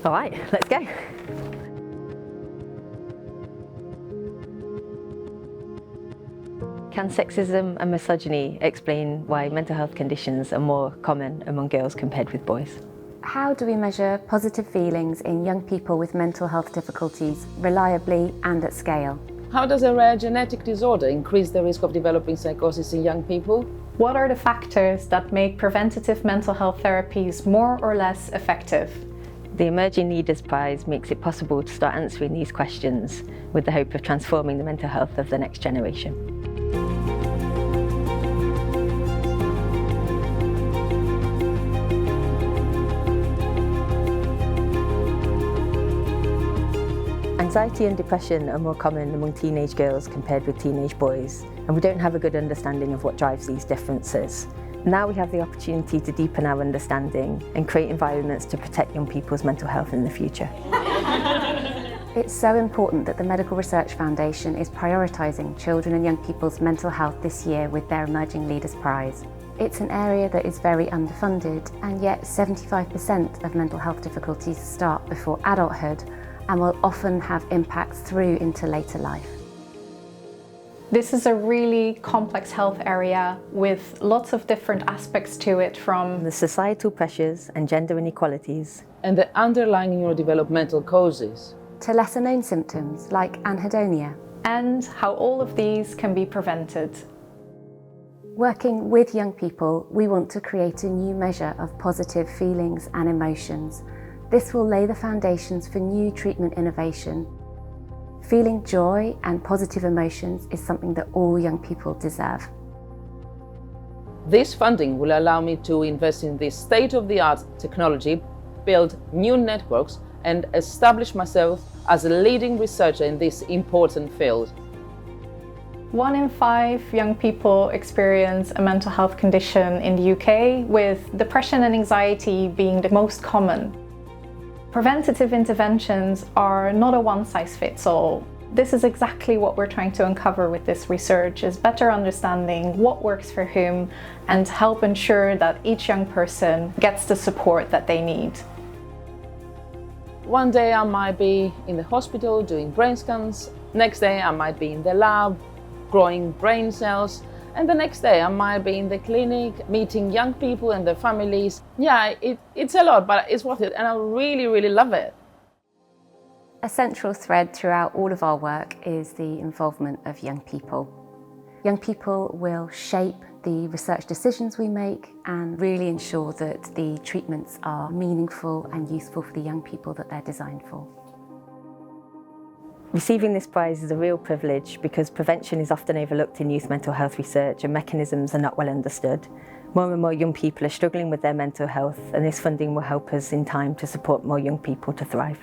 All right, let's go. Can sexism and misogyny explain why mental health conditions are more common among girls compared with boys? How do we measure positive feelings in young people with mental health difficulties reliably and at scale? How does a rare genetic disorder increase the risk of developing psychosis in young people? What are the factors that make preventative mental health therapies more or less effective? The Emerging Leaders Prize makes it possible to start answering these questions with the hope of transforming the mental health of the next generation. Anxiety and depression are more common among teenage girls compared with teenage boys, and we don't have a good understanding of what drives these differences. Now we have the opportunity to deepen our understanding and create environments to protect young people's mental health in the future. It's so important that the Medical Research Foundation is prioritising children and young people's mental health this year with their Emerging Leaders Prize. It's an area that is very underfunded, and yet 75% of mental health difficulties start before adulthood and will often have impacts through into later life. This is a really complex health area with lots of different aspects to it, from The societal pressures and gender inequalities, And the underlying neurodevelopmental causes. To lesser known symptoms like anhedonia. and how all of these can be prevented. Working with young people, we want to create a new measure of positive feelings and emotions. This will lay the foundations for new treatment innovation. Feeling joy and positive emotions is something that all young people deserve. This funding will allow me to invest in this state-of-the-art technology, build new networks, and establish myself as a leading researcher in this important field. 1 in 5 young people experience a mental health condition in the UK, with depression and anxiety being the most common. Preventative interventions are not a one-size-fits-all. This is exactly what we're trying to uncover with this research, is better understanding what works for whom and help ensure that each young person gets the support that they need. One day I might be in the hospital doing brain scans, next day I might be in the lab growing brain cells, and the next day I might be in the clinic meeting young people and their families. Yeah, it's a lot, but it's worth it, and I really, really love it. A central thread throughout all of our work is the involvement of young people. Young people will shape the research decisions we make and really ensure that the treatments are meaningful and useful for the young people that they're designed for. Receiving this prize is a real privilege because prevention is often overlooked in youth mental health research and mechanisms are not well understood. More and more young people are struggling with their mental health, and this funding will help us in time to support more young people to thrive.